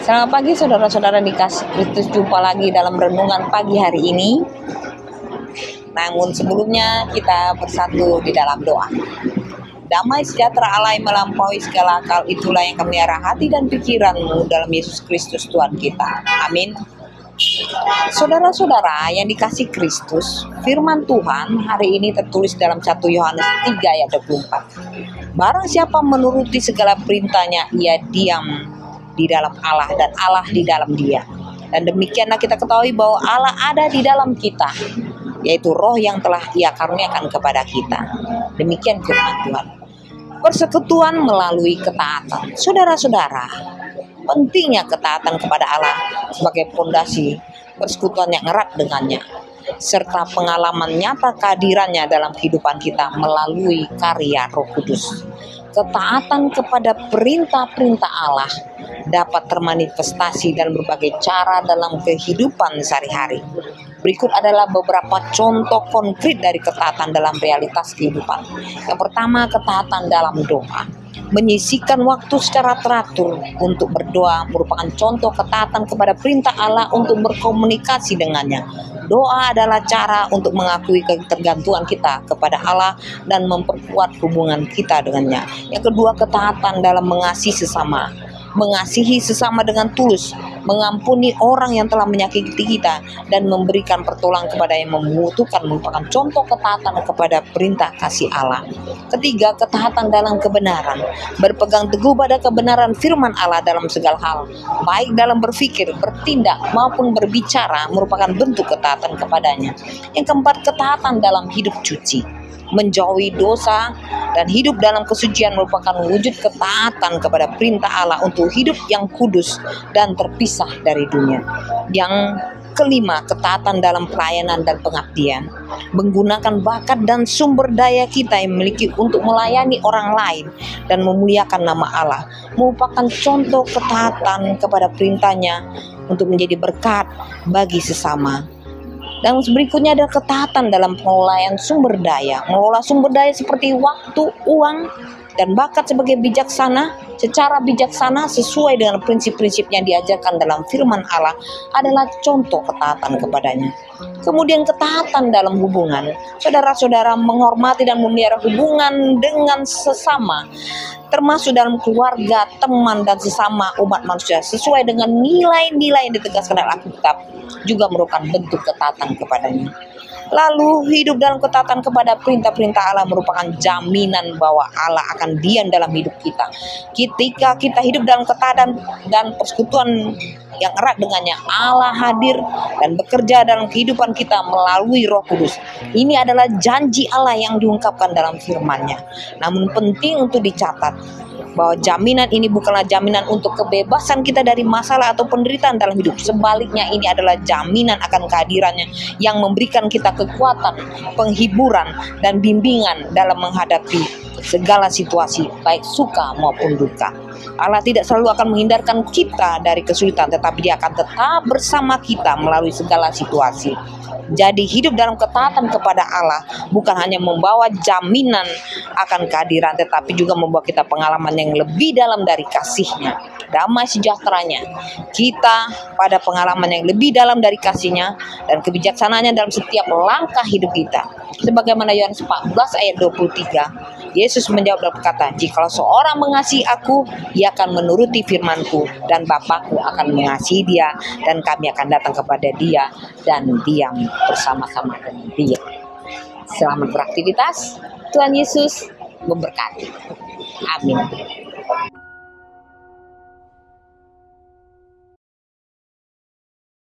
Selamat pagi saudara-saudara dikasih Kristus, jumpa lagi dalam renungan pagi hari ini. Namun sebelumnya kita bersatu di dalam doa. Damai sejahtera Allah yang melampaui segala akal, itulah yang memelihara hati dan pikiranmu dalam Yesus Kristus Tuhan kita. Amin. Saudara-saudara yang dikasih Kristus, firman Tuhan hari ini tertulis dalam 1 Yohanes 3 ayat 24. Barang siapa menuruti segala perintahnya, ia diam di dalam Allah dan Allah di dalam dia. Dan demikianlah kita ketahui bahwa Allah ada di dalam kita, yaitu roh yang telah ia karuniakan kepada kita. Demikian firman Tuhan. Persekutuan melalui ketaatan. Saudara-saudara, pentingnya ketaatan kepada Allah sebagai fondasi persekutuan yang erat dengannya, serta pengalaman nyata kehadirannya dalam kehidupan kita melalui karya Roh Kudus. Ketaatan kepada perintah-perintah Allah dapat termanifestasi dalam berbagai cara dalam kehidupan sehari-hari. Berikut adalah beberapa contoh konkret dari ketaatan dalam realitas kehidupan. Yang pertama, ketaatan dalam doa. Menyisihkan waktu secara teratur untuk berdoa merupakan contoh ketaatan kepada perintah Allah untuk berkomunikasi dengannya. Doa adalah cara untuk mengakui ketergantungan kita kepada Allah dan memperkuat hubungan kita dengannya. Yang kedua, ketaatan dalam mengasihi sesama. Mengasihi sesama dengan tulus, mengampuni orang yang telah menyakiti kita, dan memberikan pertolongan kepada yang membutuhkan merupakan contoh ketaatan kepada perintah kasih Allah. Ketiga, ketaatan dalam kebenaran. Berpegang teguh pada kebenaran firman Allah dalam segala hal, baik dalam berpikir, bertindak, maupun berbicara merupakan bentuk ketaatan kepadanya. Yang keempat, ketaatan dalam hidup suci. Menjauhi dosa dan hidup dalam kesucian merupakan wujud ketaatan kepada perintah Allah untuk hidup yang kudus dan terpisah dari dunia. Yang kelima, ketaatan dalam pelayanan dan pengabdian. Menggunakan bakat dan sumber daya kita yang memiliki untuk melayani orang lain dan memuliakan nama Allah merupakan contoh ketaatan kepada perintahnya untuk menjadi berkat bagi sesama. Dan berikutnya ada ketaatan dalam pengelolaan sumber daya. Mengelola sumber daya seperti waktu, uang, dan bakat sebagai bijaksana, secara bijaksana sesuai dengan prinsip-prinsip yang diajarkan dalam firman Allah adalah contoh ketaatan kepadanya. Kemudian ketaatan dalam hubungan. Saudara-saudara menghormati dan memelihara hubungan dengan sesama, termasuk dalam keluarga, teman, dan sesama umat manusia sesuai dengan nilai-nilai yang ditegaskan dalam Alkitab juga merupakan bentuk ketaatan kepadanya. Lalu hidup dalam ketaatan kepada perintah-perintah Allah merupakan jaminan bahwa Allah akan diam dalam hidup kita. Ketika kita hidup dalam ketaatan dan persekutuan yang erat dengannya, Allah hadir dan bekerja dalam kehidupan kita melalui Roh Kudus. Ini adalah janji Allah yang diungkapkan dalam firman-Nya. Namun penting untuk dicatat bahwa jaminan ini bukanlah jaminan untuk kebebasan kita dari masalah atau penderitaan dalam hidup. Sebaliknya, ini adalah jaminan akan kehadirannya yang memberikan kita kekuatan, penghiburan, dan bimbingan dalam menghadapi segala situasi, baik suka maupun duka. Allah tidak selalu akan menghindarkan kita dari kesulitan, tetapi Dia akan tetap bersama kita melalui segala situasi. Jadi hidup dalam ketaatan kepada Allah bukan hanya membawa jaminan akan kehadiran, tetapi juga membawa kita pengalaman yang lebih dalam dari kasih-Nya, damai sejahteranya. Kita pada pengalaman yang lebih dalam dari kasih-Nya dan kebijaksanaannya dalam setiap langkah hidup kita. Sebagaimana Yohanes 14 ayat 23, Yesus menjawab dan berkata, "Jikalau seorang mengasihi aku, ia akan menuruti firman-Ku, dan Bapa-Ku akan mengasihi dia, dan kami akan datang kepada dia dan diam bersama-sama dengan dia." Selamat beraktivitas. Tuhan Yesus memberkati. Amin.